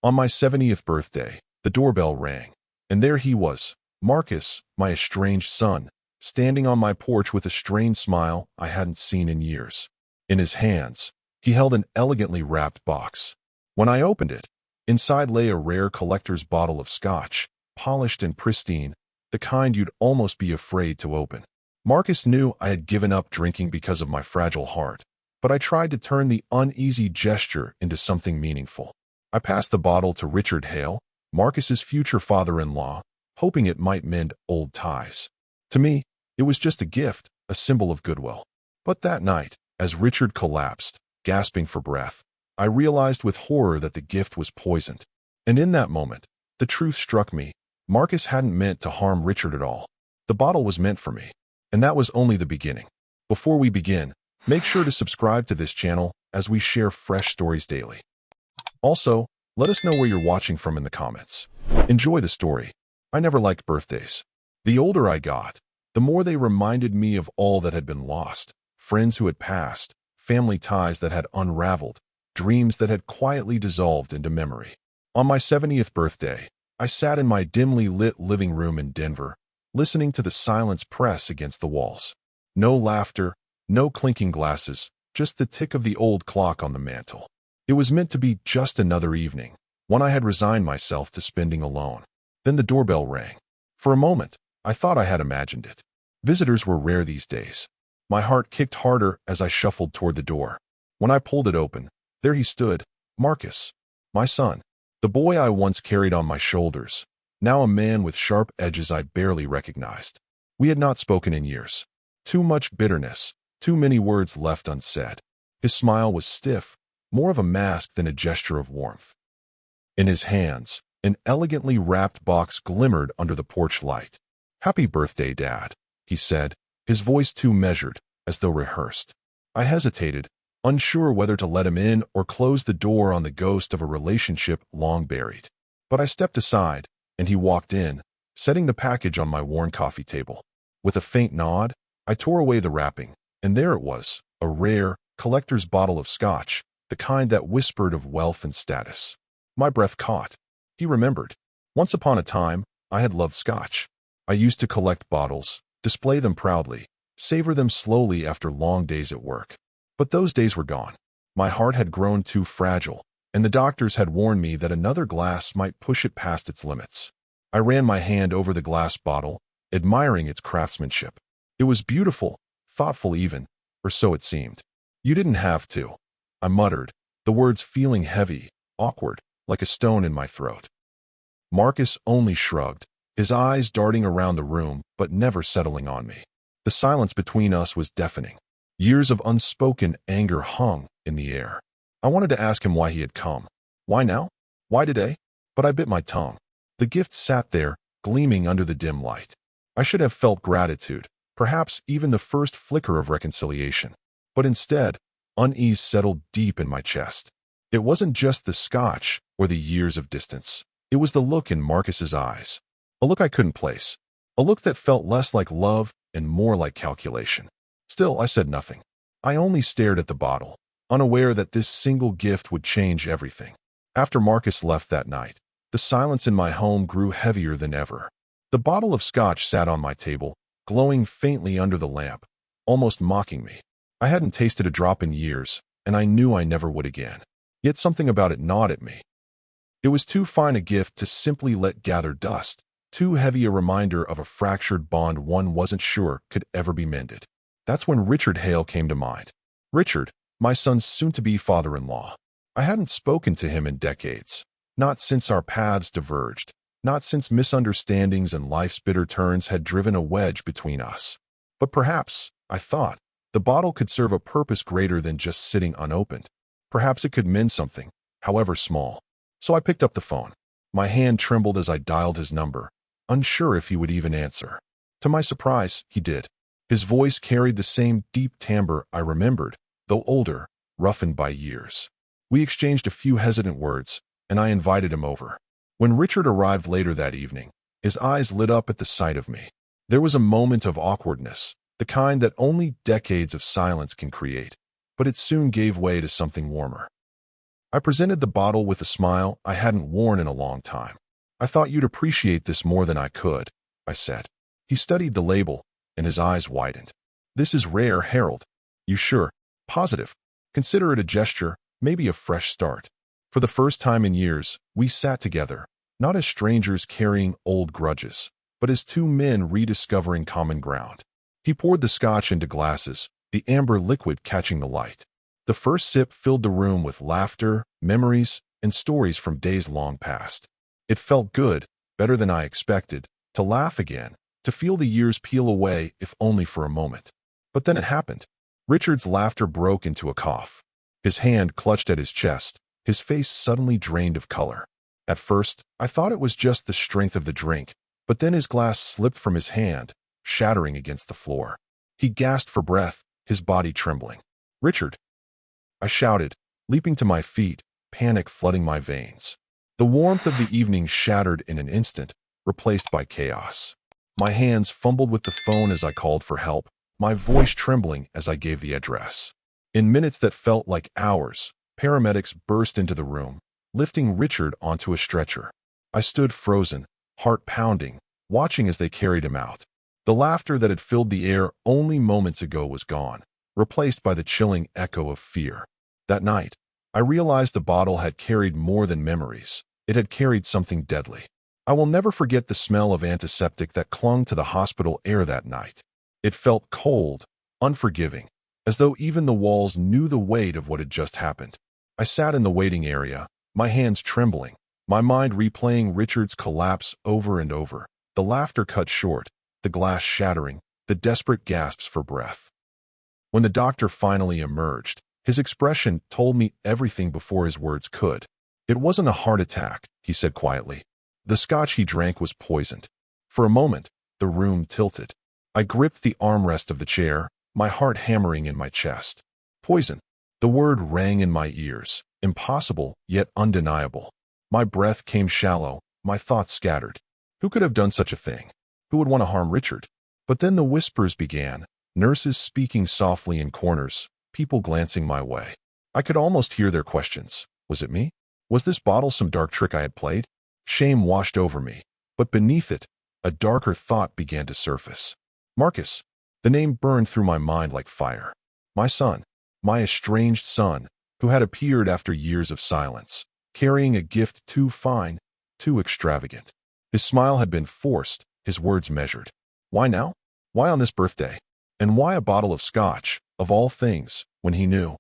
On my 70th birthday, the doorbell rang, and there he was, Marcus, my estranged son, standing on my porch with a strained smile I hadn't seen in years. In his hands, he held an elegantly wrapped box. When I opened it, inside lay a rare collector's bottle of Scotch, polished and pristine, the kind you'd almost be afraid to open. Marcus knew I had given up drinking because of my fragile heart, but I tried to turn the uneasy gesture into something meaningful. I passed the bottle to Richard Hale, Marcus's future father-in-law, hoping it might mend old ties. To me, it was just a gift, a symbol of goodwill. But that night, as Richard collapsed, gasping for breath, I realized with horror that the gift was poisoned. And in that moment, the truth struck me. Marcus hadn't meant to harm Richard at all. The bottle was meant for me. And that was only the beginning. Before we begin, make sure to subscribe to this channel as we share fresh stories daily. Also, let us know where you're watching from in the comments. Enjoy the story. I never liked birthdays. The older I got, the more they reminded me of all that had been lost, friends who had passed, family ties that had unraveled, dreams that had quietly dissolved into memory. On my 70th birthday, I sat in my dimly lit living room in Denver, listening to the silence press against the walls. No laughter, no clinking glasses, just the tick of the old clock on the mantel. It was meant to be just another evening, one I had resigned myself to spending alone. Then the doorbell rang. For a moment, I thought I had imagined it. Visitors were rare these days. My heart kicked harder as I shuffled toward the door. When I pulled it open, there he stood, Marcus, my son, the boy I once carried on my shoulders, now a man with sharp edges I barely recognized. We had not spoken in years. Too much bitterness, too many words left unsaid. His smile was stiff, more of a mask than a gesture of warmth. In his hands, an elegantly wrapped box glimmered under the porch light. "Happy birthday, Dad," he said, his voice too measured, as though rehearsed. I hesitated, unsure whether to let him in or close the door on the ghost of a relationship long buried. But I stepped aside, and he walked in, setting the package on my worn coffee table. With a faint nod, I tore away the wrapping, and there it was, a rare, collector's bottle of Scotch, the kind that whispered of wealth and status. My breath caught. He remembered. Once upon a time, I had loved Scotch. I used to collect bottles, display them proudly, savor them slowly after long days at work. But those days were gone. My heart had grown too fragile, and the doctors had warned me that another glass might push it past its limits. I ran my hand over the glass bottle, admiring its craftsmanship. It was beautiful, thoughtful even, or so it seemed. "You didn't have to," I muttered, the words feeling heavy, awkward, like a stone in my throat. Marcus only shrugged, his eyes darting around the room but never settling on me. The silence between us was deafening. Years of unspoken anger hung in the air. I wanted to ask him why he had come. Why now? Why today? But I bit my tongue. The gift sat there, gleaming under the dim light. I should have felt gratitude, perhaps even the first flicker of reconciliation. But instead, unease settled deep in my chest. It wasn't just the Scotch or the years of distance. It was the look in Marcus's eyes. A look I couldn't place. A look that felt less like love and more like calculation. Still, I said nothing. I only stared at the bottle, unaware that this single gift would change everything. After Marcus left that night, the silence in my home grew heavier than ever. The bottle of Scotch sat on my table, glowing faintly under the lamp, almost mocking me. I hadn't tasted a drop in years, and I knew I never would again. Yet something about it gnawed at me. It was too fine a gift to simply let gather dust, too heavy a reminder of a fractured bond one wasn't sure could ever be mended. That's when Richard Hale came to mind. Richard, my son's soon-to-be father-in-law. I hadn't spoken to him in decades, not since our paths diverged, not since misunderstandings and life's bitter turns had driven a wedge between us. But perhaps, I thought, the bottle could serve a purpose greater than just sitting unopened. Perhaps it could mend something, however small. So I picked up the phone. My hand trembled as I dialed his number, unsure if he would even answer. To my surprise, he did. His voice carried the same deep timbre I remembered, though older, roughened by years. We exchanged a few hesitant words, and I invited him over. When Richard arrived later that evening, his eyes lit up at the sight of me. There was a moment of awkwardness, the kind that only decades of silence can create, but it soon gave way to something warmer. I presented the bottle with a smile I hadn't worn in a long time. "I thought you'd appreciate this more than I could," I said. He studied the label, and his eyes widened. "This is rare, Harold." "You sure?" "Positive. Consider it a gesture, maybe a fresh start." For the first time in years, we sat together, not as strangers carrying old grudges, but as two men rediscovering common ground. He poured the scotch into glasses, the amber liquid catching the light. The first sip filled the room with laughter, memories, and stories from days long past. It felt good, better than I expected, to laugh again, to feel the years peel away if only for a moment. But then it happened. Richard's laughter broke into a cough. His hand clutched at his chest, his face suddenly drained of color. At first, I thought it was just the strength of the drink, but then his glass slipped from his hand, shattering against the floor. He gasped for breath, his body trembling. "Richard!" I shouted, leaping to my feet, panic flooding my veins. The warmth of the evening shattered in an instant, replaced by chaos. My hands fumbled with the phone as I called for help, my voice trembling as I gave the address. In minutes that felt like hours, paramedics burst into the room, lifting Richard onto a stretcher. I stood frozen, heart pounding, watching as they carried him out. The laughter that had filled the air only moments ago was gone, replaced by the chilling echo of fear. That night, I realized the bottle had carried more than memories. It had carried something deadly. I will never forget the smell of antiseptic that clung to the hospital air that night. It felt cold, unforgiving, as though even the walls knew the weight of what had just happened. I sat in the waiting area, my hands trembling, my mind replaying Richard's collapse over and over, the laughter cut short, the glass shattering, the desperate gasps for breath. When the doctor finally emerged, his expression told me everything before his words could. "It wasn't a heart attack," he said quietly. "The scotch he drank was poisoned." For a moment, the room tilted. I gripped the armrest of the chair, my heart hammering in my chest. Poison. The word rang in my ears, impossible yet undeniable. My breath came shallow, my thoughts scattered. Who could have done such a thing? Who would want to harm Richard? But then the whispers began, nurses speaking softly in corners, people glancing my way. I could almost hear their questions. Was it me? Was this bottle some dark trick I had played? Shame washed over me, but beneath it, a darker thought began to surface. Marcus. The name burned through my mind like fire. My son, my estranged son, who had appeared after years of silence, carrying a gift too fine, too extravagant. His smile had been forced, his words measured. Why now? Why on this birthday? And why a bottle of scotch, of all things, when he knew?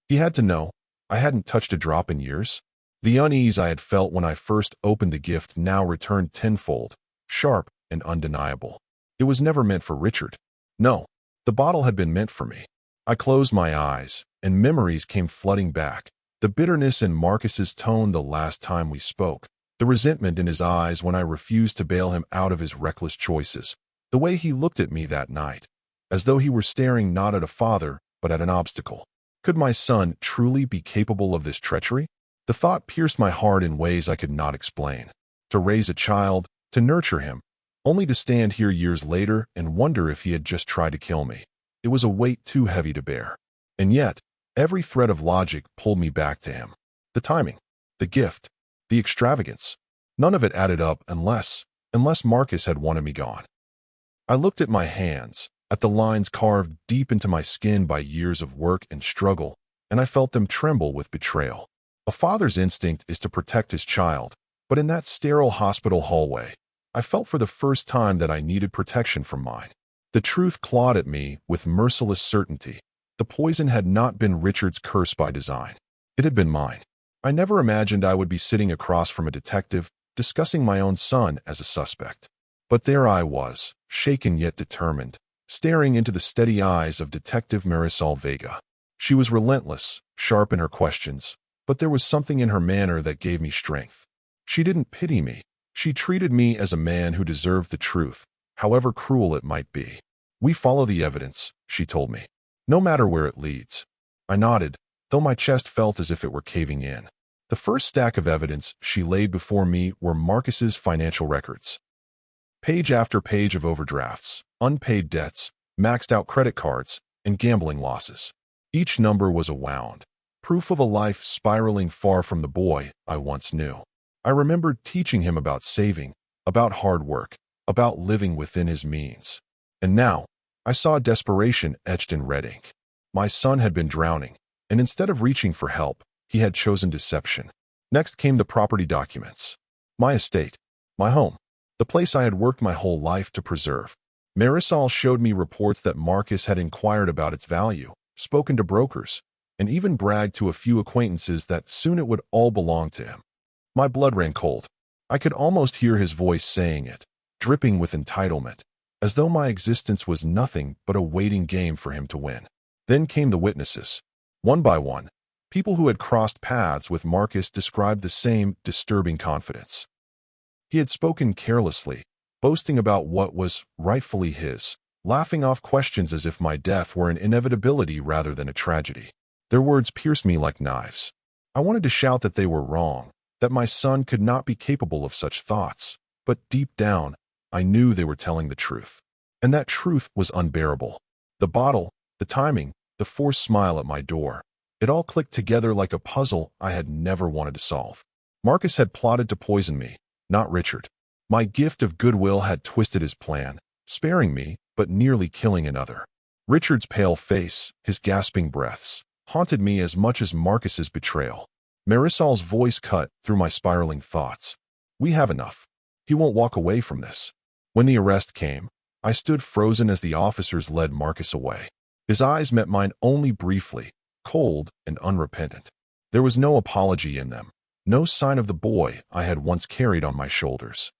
He had to know. I hadn't touched a drop in years. The unease I had felt when I first opened the gift now returned tenfold, sharp and undeniable. It was never meant for Richard. No, the bottle had been meant for me. I closed my eyes, and memories came flooding back. The bitterness in Marcus's tone the last time we spoke, the resentment in his eyes when I refused to bail him out of his reckless choices, the way he looked at me that night, as though he were staring not at a father, but at an obstacle. Could my son truly be capable of this treachery? The thought pierced my heart in ways I could not explain. To raise a child, to nurture him, only to stand here years later and wonder if he had just tried to kill me. It was a weight too heavy to bear. And yet, every thread of logic pulled me back to him. The timing, the gift, the extravagance. None of it added up unless Marcus had wanted me gone. I looked at my hands, at the lines carved deep into my skin by years of work and struggle, and I felt them tremble with betrayal. A father's instinct is to protect his child, but in that sterile hospital hallway, I felt for the first time that I needed protection from mine. The truth clawed at me with merciless certainty. The poison had not been Richard's curse by design. It had been mine. I never imagined I would be sitting across from a detective, discussing my own son as a suspect. But there I was, shaken yet determined, staring into the steady eyes of Detective Marisol Vega. She was relentless, sharp in her questions, but there was something in her manner that gave me strength. She didn't pity me. She treated me as a man who deserved the truth, however cruel it might be. "We follow the evidence," she told me, "no matter where it leads." I nodded, though my chest felt as if it were caving in. The first stack of evidence she laid before me were Marcus's financial records. Page after page of overdrafts, unpaid debts, maxed out credit cards, and gambling losses. Each number was a wound, proof of a life spiraling far from the boy I once knew. I remembered teaching him about saving, about hard work, about living within his means. And now, I saw desperation etched in red ink. My son had been drowning, and instead of reaching for help, he had chosen deception. Next came the property documents. My estate, my home, the place I had worked my whole life to preserve. Marisol showed me reports that Marcus had inquired about its value, spoken to brokers, and even bragged to a few acquaintances that soon it would all belong to him. My blood ran cold. I could almost hear his voice saying it, dripping with entitlement, as though my existence was nothing but a waiting game for him to win. Then came the witnesses. One by one, people who had crossed paths with Marcus described the same disturbing confidence. He had spoken carelessly, boasting about what was rightfully his, laughing off questions as if my death were an inevitability rather than a tragedy. Their words pierced me like knives. I wanted to shout that they were wrong, that my son could not be capable of such thoughts, but deep down, I knew they were telling the truth. And that truth was unbearable. The bottle, the timing, the forced smile at my door, it all clicked together like a puzzle I had never wanted to solve. Marcus had plotted to poison me, not Richard. My gift of goodwill had twisted his plan, sparing me, but nearly killing another. Richard's pale face, his gasping breaths, haunted me as much as Marcus's betrayal. Marisol's voice cut through my spiraling thoughts. We have enough. He won't walk away from this. When the arrest came, I stood frozen as the officers led Marcus away. His eyes met mine only briefly, cold and unrepentant. There was no apology in them, no sign of the boy I had once carried on my shoulders.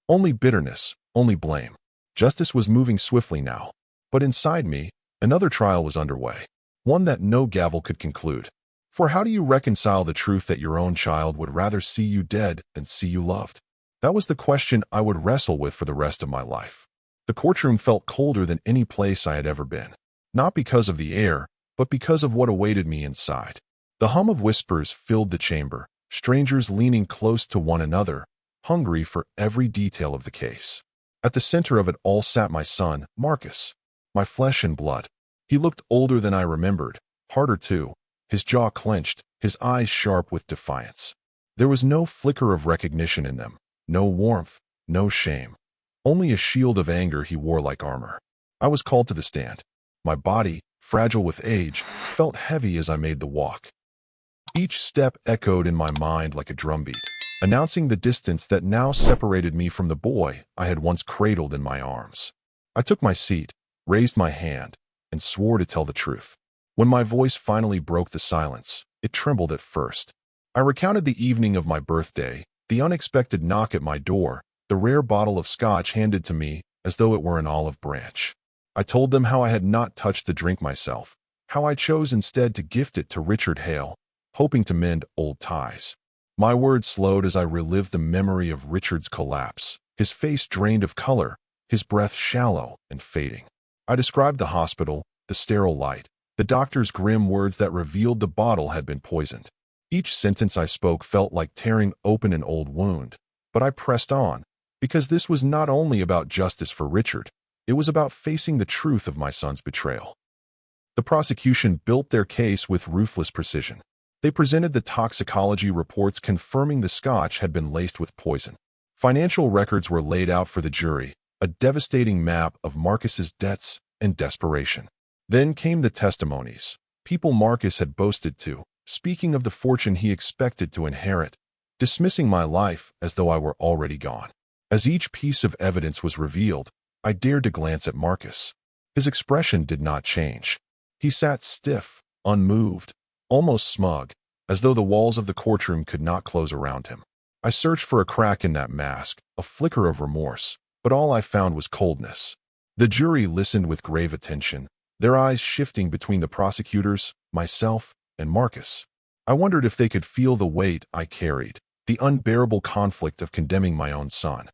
Only bitterness, only blame. Justice was moving swiftly now. But inside me, another trial was underway, one that no gavel could conclude. For how do you reconcile the truth that your own child would rather see you dead than see you loved? That was the question I would wrestle with for the rest of my life. The courtroom felt colder than any place I had ever been, not because of the air, but because of what awaited me inside. The hum of whispers filled the chamber, strangers leaning close to one another, hungry for every detail of the case. At the center of it all sat my son, Marcus, my flesh and blood. He looked older than I remembered, harder too, his jaw clenched, his eyes sharp with defiance. There was no flicker of recognition in them, no warmth, no shame, only a shield of anger he wore like armor. I was called to the stand. My body, fragile with age, felt heavy as I made the walk. Each step echoed in my mind like a drumbeat, announcing the distance that now separated me from the boy I had once cradled in my arms. I took my seat, raised my hand, and swore to tell the truth. When my voice finally broke the silence, it trembled at first. I recounted the evening of my birthday, the unexpected knock at my door, the rare bottle of Scotch handed to me as though it were an olive branch. I told them how I had not touched the drink myself, how I chose instead to gift it to Richard Hale, hoping to mend old ties. My words slowed as I relived the memory of Richard's collapse, his face drained of color, his breath shallow and fading. I described the hospital, the sterile light, the doctor's grim words that revealed the bottle had been poisoned. Each sentence I spoke felt like tearing open an old wound, but I pressed on, because this was not only about justice for Richard, it was about facing the truth of my son's betrayal. The prosecution built their case with ruthless precision. They presented the toxicology reports confirming the Scotch had been laced with poison. Financial records were laid out for the jury, a devastating map of Marcus's debts and desperation. Then came the testimonies, people Marcus had boasted to, speaking of the fortune he expected to inherit, dismissing my life as though I were already gone. As each piece of evidence was revealed, I dared to glance at Marcus. His expression did not change. He sat stiff, unmoved, almost smug, as though the walls of the courtroom could not close around him. I searched for a crack in that mask, a flicker of remorse, but all I found was coldness. The jury listened with grave attention, their eyes shifting between the prosecutors, myself, and Marcus. I wondered if they could feel the weight I carried, the unbearable conflict of condemning my own son.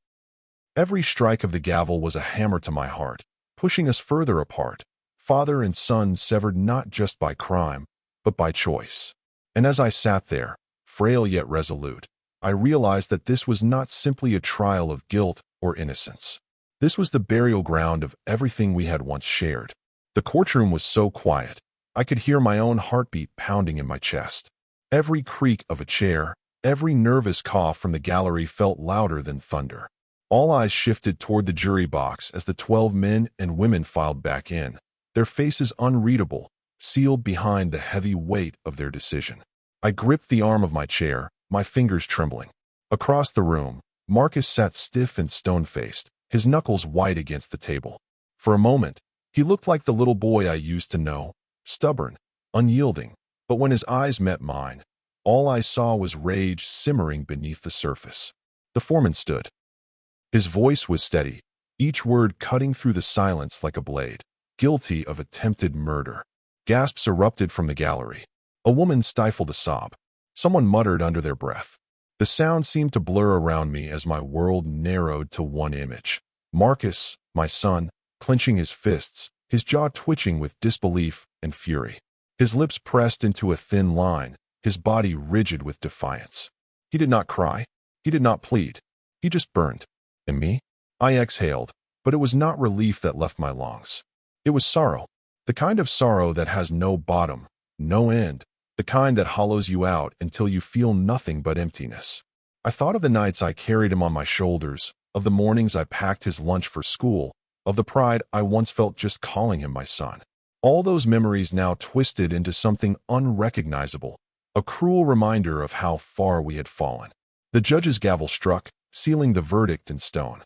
Every strike of the gavel was a hammer to my heart, pushing us further apart, father and son severed not just by crime, but by choice. And as I sat there, frail yet resolute, I realized that this was not simply a trial of guilt or innocence. This was the burial ground of everything we had once shared. The courtroom was so quiet, I could hear my own heartbeat pounding in my chest. Every creak of a chair, every nervous cough from the gallery felt louder than thunder. All eyes shifted toward the jury box as the 12 men and women filed back in, their faces unreadable, sealed behind the heavy weight of their decision. I gripped the arm of my chair, my fingers trembling. Across the room, Marcus sat stiff and stone-faced, his knuckles white against the table. For a moment, he looked like the little boy I used to know, stubborn, unyielding, but when his eyes met mine, all I saw was rage simmering beneath the surface. The foreman stood. His voice was steady, each word cutting through the silence like a blade. Guilty of attempted murder. Gasps erupted from the gallery. A woman stifled a sob. Someone muttered under their breath. The sound seemed to blur around me as my world narrowed to one image. Marcus, my son, clenching his fists, his jaw twitching with disbelief and fury. His lips pressed into a thin line, his body rigid with defiance. He did not cry. He did not plead. He just burned. And me? I exhaled, but it was not relief that left my lungs. It was sorrow. The kind of sorrow that has no bottom, no end, the kind that hollows you out until you feel nothing but emptiness. I thought of the nights I carried him on my shoulders, of the mornings I packed his lunch for school, of the pride I once felt just calling him my son. All those memories now twisted into something unrecognizable, a cruel reminder of how far we had fallen. The judge's gavel struck, sealing the verdict in stone.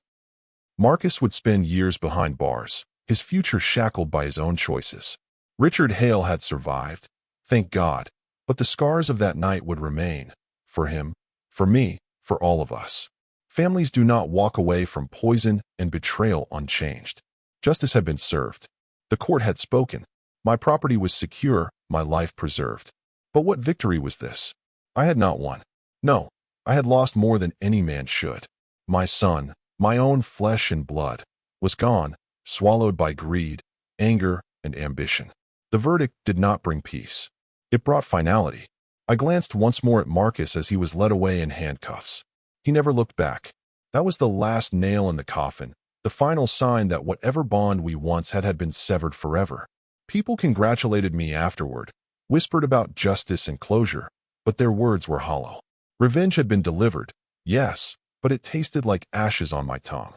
Marcus would spend years behind bars, his future shackled by his own choices. Richard Hale had survived, thank God, but the scars of that night would remain, for him, for me, for all of us. Families do not walk away from poison and betrayal unchanged. Justice had been served. The court had spoken. My property was secure, my life preserved. But what victory was this? I had not won. No, I had lost more than any man should. My son, my own flesh and blood, was gone, swallowed by greed, anger, and ambition. The verdict did not bring peace. It brought finality. I glanced once more at Marcus as he was led away in handcuffs. He never looked back. That was the last nail in the coffin, the final sign that whatever bond we once had been severed forever. People congratulated me afterward, whispered about justice and closure, but their words were hollow. Revenge had been delivered, yes, but it tasted like ashes on my tongue.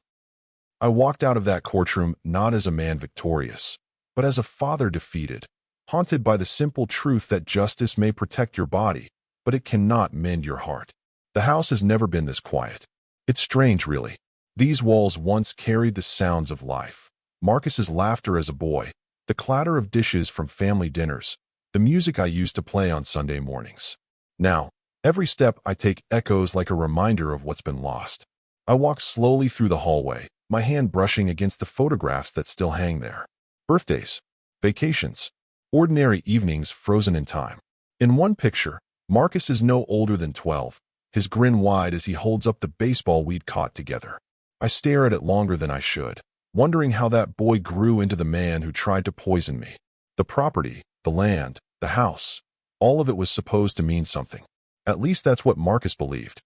I walked out of that courtroom not as a man victorious, but as a father defeated, haunted by the simple truth that justice may protect your body, but it cannot mend your heart. The house has never been this quiet. It's strange, really. These walls once carried the sounds of life. Marcus's laughter as a boy, the clatter of dishes from family dinners, the music I used to play on Sunday mornings. Now, every step I take echoes like a reminder of what's been lost. I walk slowly through the hallway, my hand brushing against the photographs that still hang there. Birthdays, vacations, ordinary evenings frozen in time. In one picture, Marcus is no older than 12, his grin wide as he holds up the baseball we'd caught together. I stare at it longer than I should, wondering how that boy grew into the man who tried to poison me. The property, the land, the house, all of it was supposed to mean something. At least that's what Marcus believed.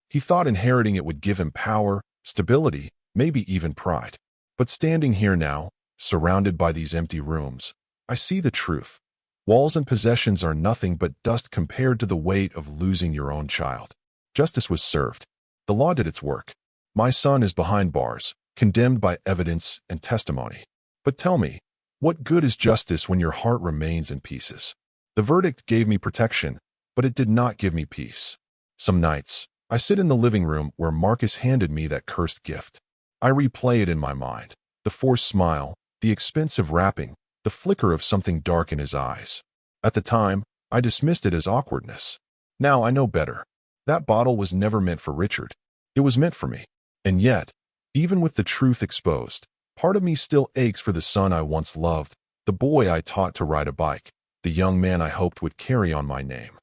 He thought inheriting it would give him power, stability, maybe even pride. But standing here now, surrounded by these empty rooms, I see the truth. Walls and possessions are nothing but dust compared to the weight of losing your own child. Justice was served. The law did its work. My son is behind bars, condemned by evidence and testimony. But tell me, what good is justice when your heart remains in pieces? The verdict gave me protection, but it did not give me peace. Some nights, I sit in the living room where Marcus handed me that cursed gift. I replay it in my mind, the forced smile, the expensive wrapping, the flicker of something dark in his eyes. At the time, I dismissed it as awkwardness. Now I know better. That bottle was never meant for Richard. It was meant for me. And yet, even with the truth exposed, part of me still aches for the son I once loved, the boy I taught to ride a bike, the young man I hoped would carry on my name.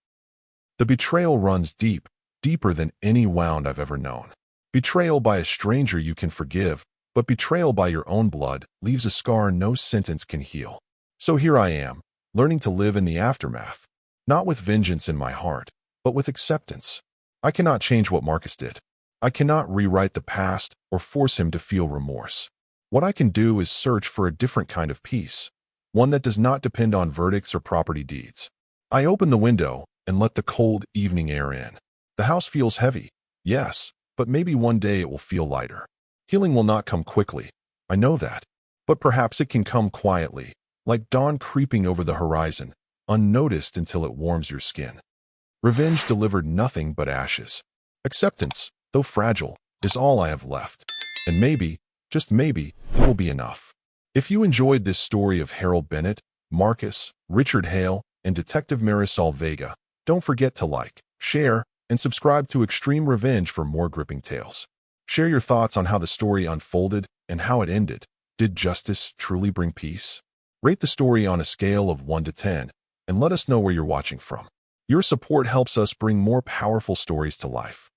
The betrayal runs deep, deeper than any wound I've ever known. Betrayal by a stranger you can forgive, but betrayal by your own blood leaves a scar no sentence can heal. So here I am, learning to live in the aftermath, not with vengeance in my heart, but with acceptance. I cannot change what Marcus did. I cannot rewrite the past or force him to feel remorse. What I can do is search for a different kind of peace, one that does not depend on verdicts or property deeds. I open the window and let the cold evening air in. The house feels heavy, yes, but maybe one day it will feel lighter. Healing will not come quickly, I know that. But perhaps it can come quietly, like dawn creeping over the horizon, unnoticed until it warms your skin. Revenge delivered nothing but ashes. Acceptance, though fragile, is all I have left. And maybe, just maybe, it will be enough. If you enjoyed this story of Harold Bennett, Marcus, Richard Hale, and Detective Marisol Vega, don't forget to like, share, and subscribe to Extreme Revenge for more gripping tales. Share your thoughts on how the story unfolded and how it ended. Did justice truly bring peace? Rate the story on a scale of 1 to 10, and let us know where you're watching from. Your support helps us bring more powerful stories to life.